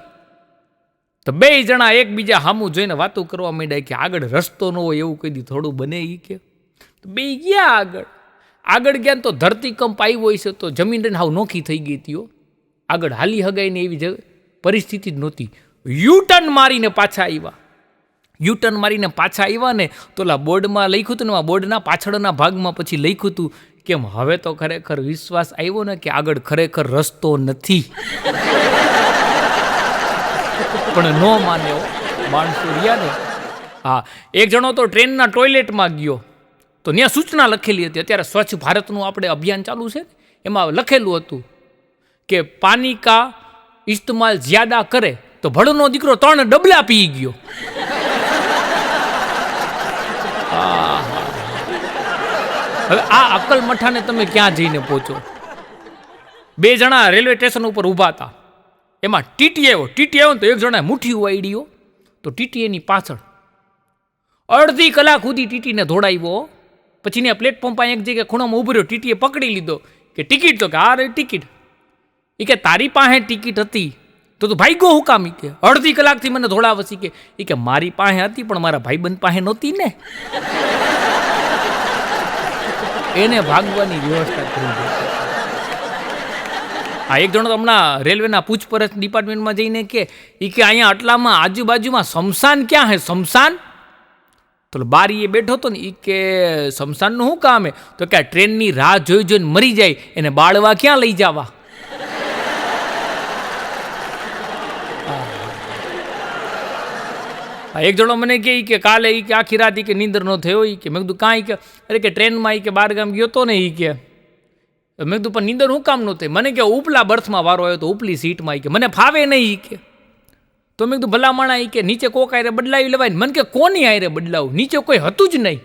A: તો બે જણા એકબીજા સામું જોઈને વાતો કરવા માંડ્યા કે આગળ રસ્તો ન હોય એવું કહી દી થોડું બને એ કે. તો બે ગયા આગળ ગયા ને તો ધરતીકંપ આવ્યો છે, તો જમીન રહીને હાવ નોખી થઈ ગઈ હતી. આગળ હાલી હગાઈને એવી પરિસ્થિતિ જ નહોતી. યુટર્ન મારીને પાછા આવ્યા ને તો ઓલા બોર્ડમાં લખ્યું હતું ને, બોર્ડના પાછળના ભાગમાં પછી લખ્યું હતું કેમ હવે તો ખરેખર વિશ્વાસ આવ્યો ને કે આગળ ખરેખર રસ્તો નથી. પણ ન માન્યો માણસો રહ્યા ને. હા, એક જણો તો ટ્રેનના ટોયલેટમાં ગયો, તો ત્યાં સૂચના લખેલી હતી. અત્યારે સ્વચ્છ ભારતનું આપણે અભિયાન ચાલુ છે ને, એમાં લખેલું હતું કે પાણી કા ઇસ્તેમાલ જ્યાદા કરે તો ભડનો દીકરો 3 ડબલા પી ગયો. હવે આ અક્કલ મઠાને તમે ક્યાં જઈને પહોંચો? બે જણા રેલવે સ્ટેશન ઉપર ઊભા હતા, એમાં ટીટી આવ્યો ને તો એક જણાએ મુઠ્ઠી વાળ્યો, તો ટીટી એની પાછળ અડધી કલાક સુધી ટીટીને દોડાવ્યો. પછી ને પ્લેટફોર્મ પાસે એક જગ્યાએ ખૂણામાં ઊભો રહ્યો, ટીટીએ પકડી લીધો કે ટિકિટ, તો કે આ રે ટિકિટ. એ કે તારી પાસે ટિકિટ હતી તો તું ભાગ્યો હું કામ? કે અડધી કલાકથી મને દોડાવસી. કે મારી પાસે હતી પણ મારા ભાઈબંધ પાસે નહોતી ને. એને ભાગવાની વ્યવસ્થા કરી. આ એક જણો હમણાં રેલવેના પૂછપરછ ડિપાર્ટમેન્ટમાં જઈને કે અહીંયા આટલામાં આજુબાજુમાં શમશાન ક્યાં હે? શમશાન? તો બારી એ બેઠો હતો ને, કે શમશાનનું શું કામ હે? તો કે ટ્રેનની રાહ જોઈને મરી જાય એને બાળવા ક્યાં લઈ જવા? એક જણો મને કે કાલે કે આખી રાત કે નીંદર ન થયો. કે મેં કીધું કાંઈ? કે અરે કે ટ્રેનમાં કે 12 ગામ ગયો તો ને. કે મેં કીધું પણ નીંદર શું કામ ન થઈ? મને કે ઉપલા બર્થમાં વારો આવ્યો તો ઉપલી સીટમાં. કે મને ફાવે નહીં. કે તો મેં કીધું ભલા માણા કે નીચે કોક આયરે બદલાવી લેવાય. મને કે કોની આયરે બદલાવું? નીચે કોઈ હતું જ નહીં.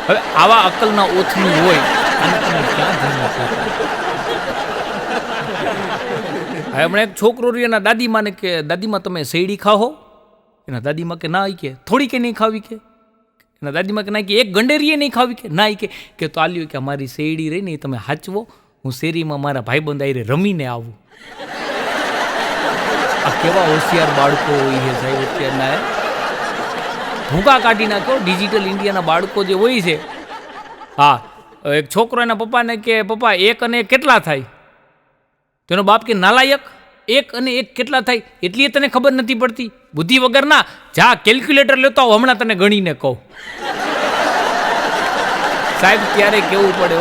A: હવે આવા અક્કલના ઓછની હોય અને તમે ક્યાં જઈને હવે હમણાં એક છોકરો રહ્યો એના દાદીમાને કે દાદીમાં તમે શેરડી ખાઓ? એના દાદીમાં કે ના. કે થોડી કે નહીં ખાવી? કે એના દાદીમાં કે ના. કે એક ગંડેરીએ નહીં ખાવી? કે ના. કે તો આલ્યો કે અમારી શેરડી રહી ને તમે હાચવો, હું શેરીમાં મારા ભાઈબંધ આયરે રમીને આવું. આ કેવા હોશિયાર બાળકો હોય છે સાહેબ અત્યારના. ભૂકા કાઢી નાખો ડિજિટલ ઇન્ડિયાના બાળકો જે હોય છે. હા, એક છોકરો એના પપ્પાને કે પપ્પા 1 અને 1 કેટલા થાય? તેનો બાપ કે નાલાયક, 1 અને 1 કેટલા થાય એટલી તને ખબર નથી પડતી? બુદ્ધિ વગરના, જા કેલ્ક્યુલેટર લેતો આવ, હમણાં તને ગણીને કહું. સાહેબ ત્યારે કેવું પડે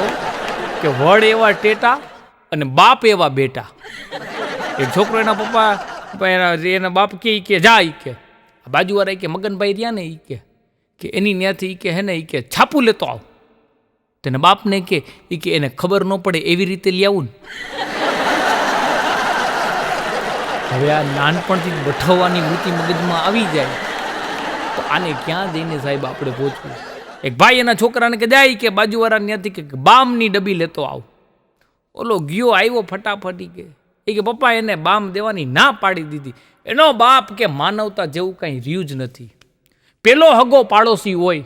A: કે વડ એવા ટેટા અને બાપ એવા બેટા. એક છોકરો એના પપ્પા એના બાપ કે જા કે બાજુવાળા કે મગનભાઈ રહ્યા ને કે એની ત્યાંથી કે હે ને કે છાપું લેતો આવ. તેને બાપને કે એને ખબર ન પડે એવી રીતે લઈ આવું ને. હવે આ નાનપણથી બઠવવાની વૃત્તિ મગજમાં આવી જાય તો આને ક્યાં જઈને સાહેબ આપણે પહોંચવું? એક ભાઈ એના છોકરાને કે જાય કે બાજુવાળા ત્યાંથી કે બામની ડબ્બી લેતો આવ. ઓલો ગયો આવ્યો ફટાફટી કે પપ્પા એને બામ દેવાની ના પાડી દીધી. એનો બાપ કે માનવતા જેવું કાંઈ રહ્યું જ નથી. પેલો હગો પાડોશી હોય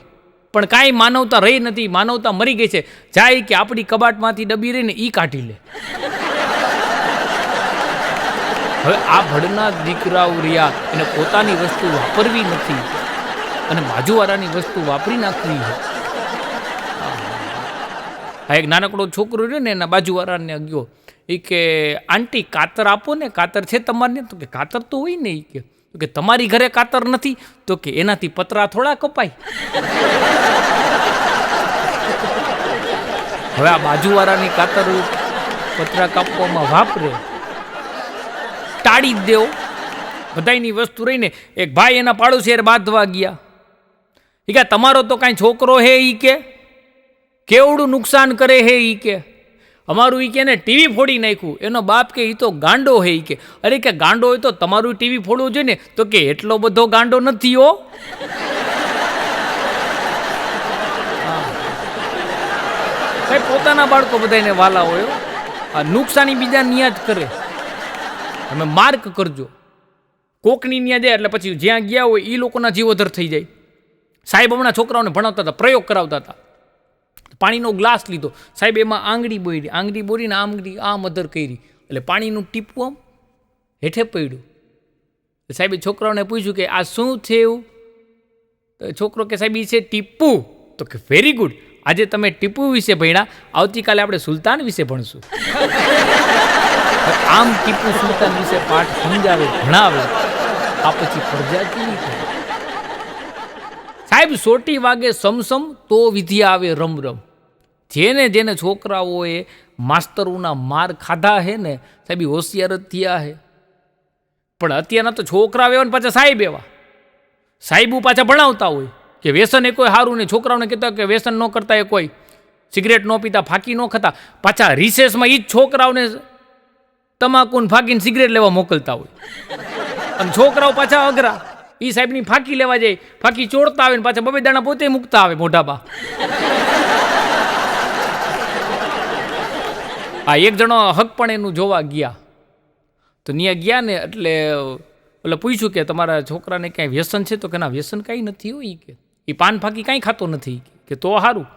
A: પણ કાંઈ માનવતા રહી નથી, માનવતા મરી ગઈ છે. જાય કે આપણી કબાટમાંથી ડબ્બી રહીને એ કાઢી લે. હવે આ ભડના દીકરાઓ રહ્યા એને પોતાની વસ્તુ વાપરવી નથી અને બાજુવાળાની વસ્તુ વાપરી નાખવી છે. આ એક નાનકડો છોકરો રહ્યો ને એના બાજુવાળાને ગયો કે આંટી કાતર આપો ને, કાતર છે તમારે? તો કે કાતર તો હોય ને. કે તમારી ઘરે કાતર નથી? તો કે એનાથી પતરા થોડા કપાય. હવે આ બાજુવાળાની કાતર પતરા કાપવામાં વાપરે, ટાળી જ દેવો. બધાની વસ્તુ રહીને એક ભાઈ એના પાડોશી બાંધવા ગયા. કે તમારો તો કાંઈ છોકરો હે કે કેવડું નુકસાન કરે હે કે અમારું કે ને ટીવી ફોડી નાખ્યું. એનો બાપ કે એ તો ગાંડો હે કે અરે કે ગાંડો હોય તો તમારું ટીવી ફોડવું જોઈએ ને. તો કે એટલો બધો ગાંડો નથી હો. કઈ પોતાના બાળકો બધાને વાલા હોય. આ નુકસાની બીજા નિયા જ કરે. તમે માર્ક કરજો. કોકની ત્યાં જાય એટલે પછી જ્યાં ગયા હોય એ લોકોના જીવોધર થઈ જાય. સાહેબ હમણાં છોકરાઓને ભણાવતા હતા, પ્રયોગ કરાવતા હતા. પાણીનો ગ્લાસ લીધો, સાહેબ એમાં આંગળી બોરીને આમ અધર કરી એટલે પાણીનું ટીપું આમ હેઠે પડ્યું. સાહેબે છોકરાઓને પૂછ્યું કે આ શું છે એવું? તો છોકરો કે સાહેબ એ છે ટીપું. તો કે વેરી ગુડ, આજે તમે ટીપુ વિશે ભણ્યા, આવતીકાલે આપણે સુલતાન વિશે ભણશું. આમ ટીપુ સુલતાન વિશે પાઠ સમજાવે, ભણાવે, આ પછી પ્રજા કેવી થાય? સાહેબ સોટી વાગે સમસમ તો વિધિ આવે રમ. જેને છોકરાઓએ માસ્તરોના માર ખાધા હે ને સાહેબ હોશિયાર જ થયા હે. પણ અત્યારના તો છોકરા એવા ને પાછા સાહેબો પાછા ભણાવતા હોય કે વ્યસન એ કોઈ સારું નહીં. છોકરાઓને કહેતા કે વ્યસન ન કરતા એ કોઈ, સિગરેટ ન પીતા, ફાંકી ન ખાતા. પાછા રિસેસમાં એ જ છોકરાઓને તમાકુને ફાંકીને સિગરેટ લેવા મોકલતા હોય. અને છોકરાઓ પાછા અઘરા, એ સાહેબની ફાંકી લેવા જાય, ફાંકી ચોડતા આવે ને પાછા બબે દાણા પોતે મૂકતા આવે મોઢામાં. આ એક જણો હક પણ એનું જોવા ગયા, તો ત્યાં ગયા ને એટલે એટલે પૂછ્યું કે તમારા છોકરાને કાંઈ વ્યસન છે? તો કે ના, વ્યસન કાંઈ નથી હોય કે એ પાન ફાંકી કાંઈ ખાતો નથી કે તો સારું.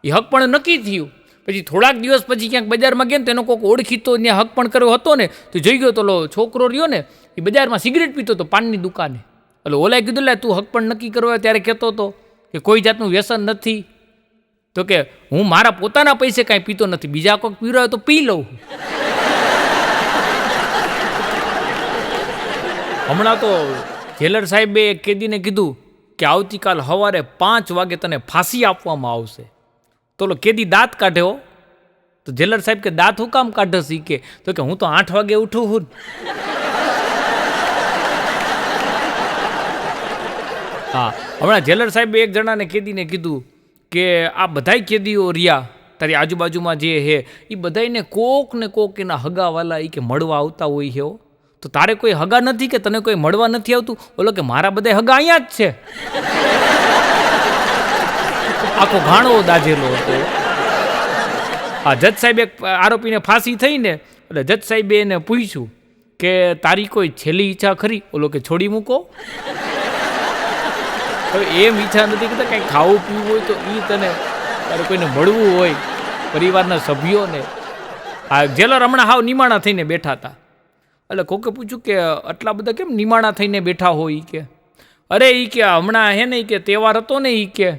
A: એ હક પણ નક્કી થયું. પછી થોડાક દિવસ પછી ક્યાંક બજારમાં ગયા ને તેનો કોઈક ઓળખીતો ત્યાં હક પણ કર્યો હતો ને, તો જોઈ ગયો તો છોકરો રહ્યો ને એ બજારમાં સિગરેટ પીતો હતો પાનની દુકાને. એટલે ઓલાએ કીધું લે તું હક પણ નક્કી કરવા ત્યારે કહેતો હતો કે કોઈ જાતનું વ્યસન નથી. તો કે હું મારા પોતાના પૈસે કાંઈ પીતો નથી, બીજા કોઈક પી રહ્યો તો પી લઉં. હમણાં તો જેલર સાહેબે એક કેદીને કીધું કે આવતીકાલ સવારે 5 વાગે તને ફાંસી આપવામાં આવશે. તો કેદી દાંત કાઢ્યો. તો જેલર સાહેબ કે દાંત હું કામ કાઢે શીખે? તો કે હું તો 8 વાગે ઉઠું છું. હા, હમણાં જેલર સાહેબે એક જણાને કેદીને કીધું કે આ બધાય કેદીઓ રહ્યા તારી આજુબાજુમાં જે હે એ બધાને કોક ને કોક એના હગાવાલા એ કે મળવા આવતા હોય છે. તો તારે કોઈ હગા નથી કે તને કોઈ મળવા નથી આવતું? બોલો કે મારા બધા હગા અહીંયા જ છે. આખો ઘાણો દાજેલો હતો. આ જજ સાહેબ એક આરોપીને ફાંસી થઈ ને એટલે જજ સાહેબે એને પૂછ્યું કે તારી કોઈ છેલ્લી ઈચ્છા ખરી? બોલો કે છોડી મૂકો. હવે એમ ઈચ્છા નથી કરતા, કંઈ ખાવું પીવું હોય તો એ તને, તારે કોઈને મળવું હોય પરિવારના સભ્યોને. આ જેલર હમણાં હાવ નિમાણા થઈને બેઠા હતા. એટલે કોકે પૂછ્યું કે આટલા બધા કેમ નિમાણા થઈને બેઠા હોય? કે અરે એ કે હમણાં હે ને કે તહેવાર હતો ને એ કે,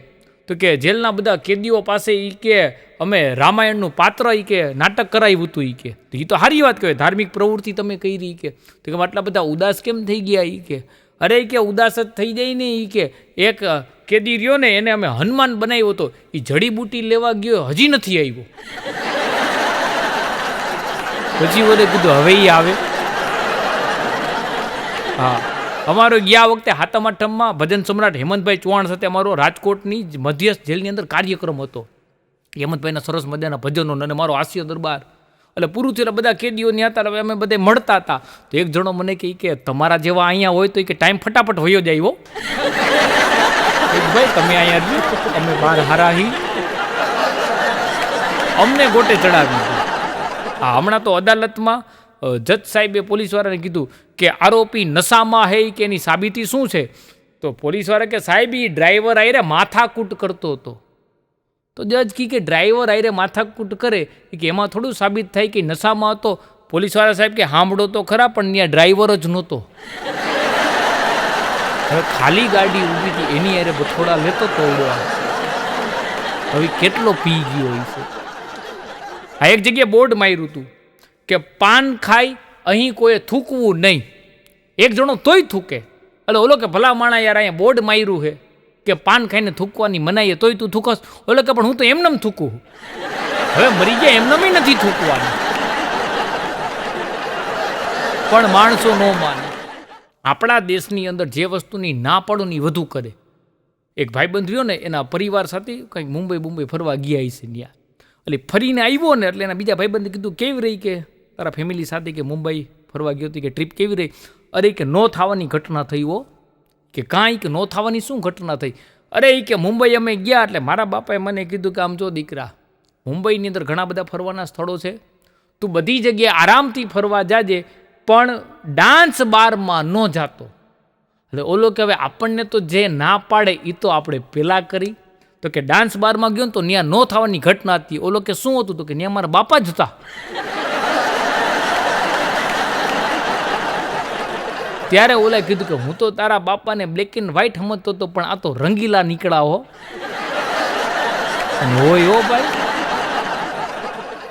A: તો કે જેલના બધા કેદીઓ પાસે એ કે અમે રામાયણનું પાત્ર એ કે નાટક કરાવ્યું હતું. એ કે તો એ તો સારી વાત કહેવાય, ધાર્મિક પ્રવૃત્તિ તમે કરી. કે તો કે આટલા બધા ઉદાસ કેમ થઈ ગયા? એ કે અરે એ કે ઉદાસ જ થઈ જાય ને. એ કે એક કેદી રહ્યો ને એને અમે હનુમાન બનાવ્યો હતો, એ જડીબુટી લેવા ગયો હજી નથી આવ્યો. પછી બોલે કીધું હવે એ આવે. હા, અમારો ગયા વખતે હાતમ આઠમમાં ભજન સમ્રાટ હેમંતભાઈ ચૌહાણ સાથે અમારો રાજકોટની મધ્યસ્થ જેલની અંદર કાર્યક્રમ હતો. હેમંતભાઈના સરસ મજાના ભજનો અને મારો હાસ્ય દરબાર. એટલે પૂરું થયું, બધા કેદીઓ ત્યાં હતા, હવે અમે બધા મળતા હતા. તો એક જણો મને કહે કે તમારા જેવા અહીંયા હોય તો કે ટાઈમ ફટાફટ વયો જાય. હો ભાઈ તમે અહીંયા અમે બહાર હારાહી અમને ગોટે ચડાવી. હા, હમણાં તો અદાલતમાં જજ સાહેબે પોલીસવાળાને કીધું કે આરોપી નશામાં હે કે એની સાબિતી શું છે? તો પોલીસવાળા કે સાહેબ એ ડ્રાઈવર આયરે માથાકૂટ કરતો હતો. તો જજ કે ડ્રાઈવર આયરે માથાકૂટ કરે કે એમાં થોડું સાબિત થાય કે નશામાં હતો? પોલીસવાળા સાહેબ કે સાંભળો તો ખરા, પણ ત્યાં ડ્રાઈવર જ નહોતો. હવે ખાલી ગાડી ઊભી હતી એની યારે બથોડા લેતો તો ઉડવા. હવે કેટલો પી ગયો હશે. આ એક જગ્યાએ બોર્ડ માર્યું હતું કે પાન ખાઈ અહીં કોઈ થૂકવું નહીં. એક જણો તોય થૂકે. એટલે ઓલો કે ભલા માણા યાર અહીંયા બોર્ડ માર્યું છે કે પાન ખાઈને થૂકવાની મનાઈએ તોય તું થૂકસ. ઓલો કે પણ હું તો એમનેમ થૂકું. હવે મરી ગયા એમનેમ નથી થૂકવાનું. પણ માણસો ન માને. આપણા દેશની અંદર જે વસ્તુની ના પાડો ને એ વધુ કરે. એક ભાઈબંધ રહ્યો ને એના પરિવાર સાથે કંઈક મુંબઈ ફરવા ગયા હશે ત્યાં. એટલે ફરીને આવ્યો ને એટલે એના બીજા ભાઈબંધે કીધું કેવી રહી કે તારા ફેમિલી સાથે કે મુંબઈ ફરવા ગયો હતી કે ટ્રીપ કેવી રહી? અરે કે નો થવાની ઘટના થઈ. હો કે કાંઈ કે નો થવાની શું ઘટના થઈ? અરે એ કે મુંબઈ અમે ગયા એટલે મારા બાપાએ મને કીધું કે આમ જો દીકરા, મુંબઈની અંદર ઘણા બધા ફરવાના સ્થળો છે, તું બધી જગ્યાએ આરામથી ફરવા જાજે, પણ ડાન્સ બારમાં ન જાતો. એટલે ઓલો કે હવે આપણને તો જે ના પાડે એ તો આપણે પહેલાં કરી. તો કે ડાન્સ બારમાં ગયો ને તો ત્યાં ન થવાની ઘટના હતી. ઓલો કે શું હતું? તો કે ત્યાં મારા બાપા જ હતા. ત્યારે ઓલાએ કીધું કે હું તો તારા બાપાને બ્લેક એન્ડ વ્હાઇટ સમજતો હતો, પણ આ તો રંગીલા નીકળા હો. અને હોય હો ભાઈ.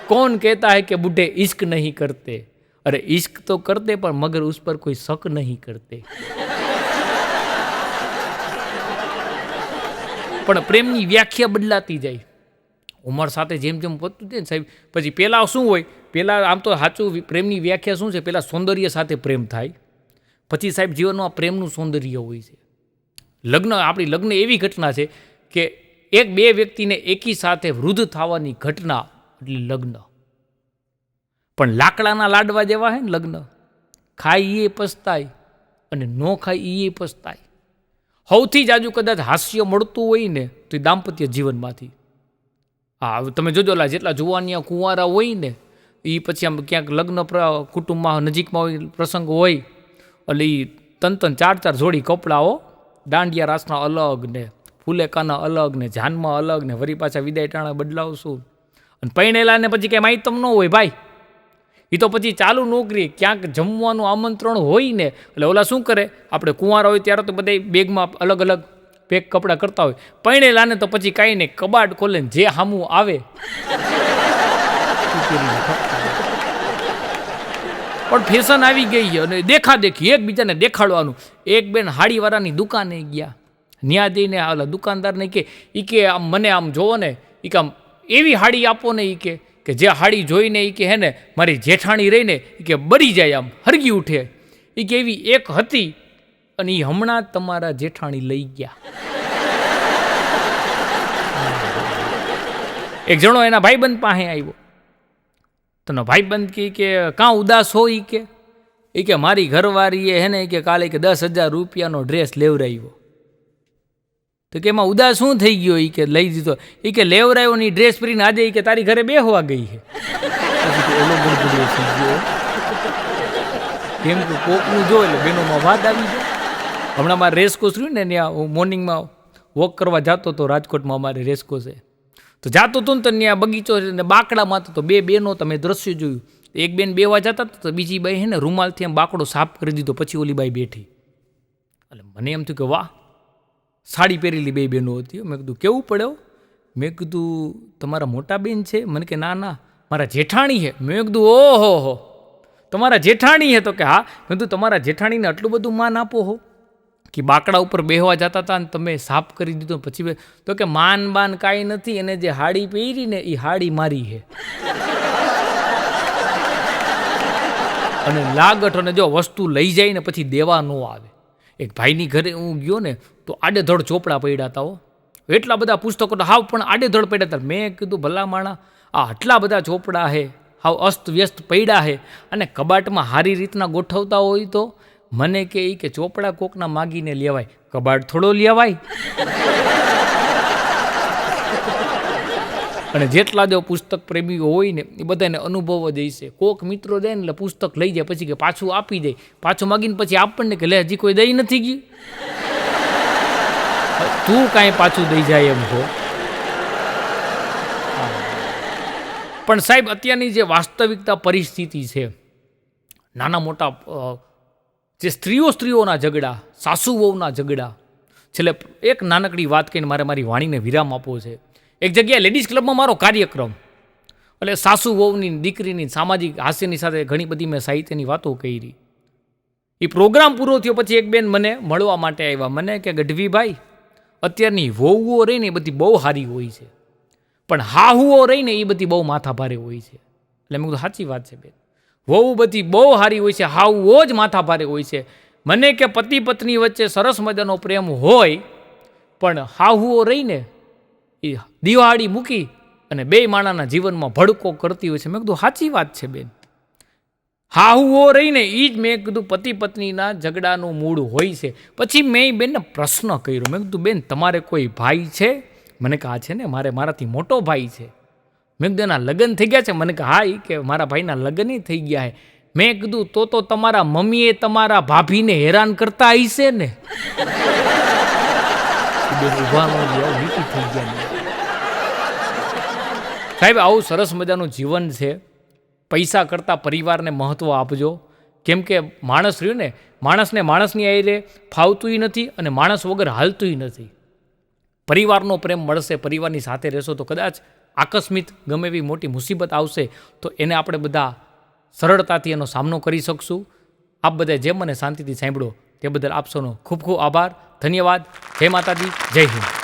A: कौन कहता है कि बूढ़े इश्क नहीं करते? अरे इश्क तो करते पर मगर उस पर कोई शक नहीं करते. પણ પ્રેમની વ્યાખ્યા બદલાતી જાય ઉંમર સાથે. જેમ જેમ વધતું જાય ને સાહેબ, પછી પહેલાં શું હોય, પહેલાં આમ તો સાચું પ્રેમની વ્યાખ્યા શું છે? પહેલાં સૌંદર્ય સાથે પ્રેમ થાય, પછી સાહેબ જીવનમાં પ્રેમનું સૌંદર્ય હોય છે. લગ્ન, આપણી લગ્ન એવી ઘટના છે કે એક બે વ્યક્તિને એકી સાથે વૃદ્ધ થવાની ઘટના એટલે લગ્ન. પણ લાકડાના લાડવા જેવા હે ને લગ્ન. ખાઈ એ પસ્તાય અને ન ખાઈ એ પસ્તાય. સૌથી જાજુ કદાચ હાસ્ય મળતું હોય ને તો એ દાંપત્ય જીવનમાંથી. હા, તમે જોજો જેટલા જુવાનિયા કુંવારા હોય ને એ પછી આમ ક્યાંક લગ્ન કુટુંબમાં નજીકમાં હોય, પ્રસંગ હોય, એટલે એ ત્રણ ચાર જોડી કપડાઓ, દાંડિયા રાસના અલગ ને ફૂલેકાના અલગ ને જાનમાં અલગ ને વરી પાછા વિદાય ટાણા બદલાવશું. અને પૈણેલા ને પછી કંઈ માહિતમ ન હોય ભાઈ, એ તો પછી ચાલુ નોકરી, ક્યાંક જમવાનું આમંત્રણ હોય ને એટલે ઓલા શું કરે, આપણે કુંવારા હોય ત્યારે તો બધા બેગમાં અલગ અલગ પેક કપડાં કરતા હોય. પૈણેલા ને તો પછી કાંઈ નહીં, કબાટ ખોલે ને જે સામું આવે. પણ ફેશન આવી ગઈ છે અને દેખાદેખી એકબીજાને દેખાડવાનું. એક બેન હાડીવાળાની દુકાને ગયા, ન્યા જઈને ઓલા દુકાનદારને કે આમ મને આમ જોવો ને, એ કે આમ એવી હાડી આપો ને, કે જે હાડી જોઈને એ કે હે ને મારી જેઠાણી રહીને એ કે બળી જાય, આમ હરગી ઉઠે. એ કે એવી એક હતી અને એ હમણાં તમારા જેઠાણી લઈ ગયા. એક જણો એના ભાઈબંધ પાસે આવ્યો. તનો ભાઈબંધ કે કાં ઉદાસ હોય કે મારી ઘરવાળીએ હે ને કે કાલે કે 10,000 રૂપિયાનો ડ્રેસ લેવરાવ્યો. તો કે એમાં ઉદાસ શું થઈ ગયો? કે લઈ દીધો. એ કે લેવરાયો ની ડ્રેસ પહેરીને આજે કે તારી ઘરે બેહવા ગઈ છે. ઓલો બળબડિયો થઈ ગયો. કેમ કે કોકનું જો એટલે બેનોમાં વાત આવી જાય. હમણાં મારે રેસકોર્સ રહ્યું ને ત્યાં હું મોર્નિંગમાં વોક કરવા જતો હતો રાજકોટમાં, અમારે રેસકોર્સ છે. તો જાતો હતો ને તો ત્યાં બગીચો ને બાકડામાં તો બે બેનો તમે દ્રશ્ય જોયું. એક બેન બેવા જતા તો બીજી બાઈ હે ને રૂમાલથી આમ બાકડો સાફ કરી દીધો, પછી ઓલી બાઈ બેઠી. એટલે મને એમ થયું કે વાહ, સાડી પહેરેલી બે બહેનો હતી. મેં કીધું કેવું પડ્યો? મેં કીધું તમારા મોટા બેન છે? મને કે ના મારા જેઠાણી છે. મેં કીધું ઓહો તમારા જેઠાણી છે? તો કે હા. મેં કીધું તમારા જેઠાણીને આટલું બધું માન આપો હો કે બાકડા ઉપર બેહવા જતા હતા ને તમે સાફ કરી દીધો પછી? તો કે માન બાન કાંઈ નથી, એને જે હાડી પહેરી ને એ હાડી મારી છે. અને લાગઠ, અને જો વસ્તુ લઈ જાય ને પછી દેવા ન આવે. એક ભાઈની ઘરે હું ગયો ને તો આડેધડ ચોપડા પડ્યા હતા હો, એટલા બધા પુસ્તકો હાવ પણ આડેધડ પડ્યા હતા. મેં કીધું ભલા માણા, આ આટલા બધા ચોપડા છે, હાવ અસ્ત વ્યસ્ત પડ્યા છે, અને કબાટમાં સારી રીતના ગોઠવતા હોય તો મને કે ચોપડા કોકના માગીને લેવાય, કબાટ થોડો લેવાય. અને જેટલા જો પુસ્તક પ્રેમીઓ હોય ને એ બધાને અનુભવ જ હશે. કોક મિત્રો જાય ને એટલે પુસ્તક લઈ જાય પછી કે પાછું આપી જાય, પાછું માગીને પછી આપણને કે લે હજી કોઈ દઈ નથી ગયું, તું કાંઈ પાછું દઈ જાય એમ છો. પણ સાહેબ અત્યારની જે વાસ્તવિકતા પરિસ્થિતિ છે, નાના મોટા જે સ્ત્રીઓના ઝઘડા, સાસુ વહુના ઝઘડા. છેલ્લે એક નાનકડી વાત કહીને મારે મારી વાણીને વિરામ આપવો છે. એક જગ્યાએ લેડીઝ ક્લબમાં મારો કાર્યક્રમ, એટલે સાસુ વહુની દીકરીની સામાજિક હાસ્યની સાથે ઘણી બધી મેં સાહિત્યની વાતો કરી. એ પ્રોગ્રામ પૂરો થયો પછી એક બેન મને મળવા માટે આવ્યા. મને કે ગઢવીભાઈ, અત્યારની વહુઓ રહીને એ બધી બહુ સારી હોય છે, પણ હાહુઓ રહીને એ બધી બહુ માથાભારે હોય છે. એટલે મેં કીધું સાચી વાત છે બેન, વહુ બધી બહુ સારી હોય છે, હાહુઓ જ માથાભારે હોય છે. મને કે પતિ પત્ની વચ્ચે સરસ મજાનો પ્રેમ હોય, પણ હાહુઓ રહીને એ દિવાળી મૂકી અને બે માણાના જીવનમાં ભડકો કરતી હોય છે. મેં કીધું સાચી વાત છે બેન, હાહુઓ રહીને એ જ મેં કીધું પતિ પત્નીના ઝઘડાનું મૂળ હોય છે. પછી મેં બેનને પ્રશ્ન કર્યો, મેં કીધું બેન તમારે કોઈ ભાઈ છે? મને કે આ છે ને, મારાથી મોટો ભાઈ છે. મેં કીધું એના લગ્ન થઈ ગયા છે? મને કે હા, કે મારા ભાઈના લગ્ન થઈ ગયા છે. મેં કીધું તો તમારા મમ્મીએ તમારા ભાભીને હેરાન કરતા હશે ને. ઊભા ન ગયા, વીટી થઈ ગયા. સાહેબ આવું સરસ મજાનું જીવન છે. પૈસા કરતાં પરિવારને મહત્ત્વ આપજો. કેમ કે માણસ રહ્યું ને, માણસની આયરે ફાવતુંય નથી અને માણસ વગર હાલતુંય નથી. પરિવારનો પ્રેમ મળશે, પરિવારની સાથે રહેશો તો કદાચ આકસ્મિક ગમે એવી મોટી મુસીબત આવશે તો એને આપણે બધા સરળતાથી એનો સામનો કરી શકશું. આપ બધા જે મને શાંતિથી સાંભળો તે બદલ આપ સૌનો ખૂબ ખૂબ આભાર, ધન્યવાદ. જય માતાજી, જય હિન્દ.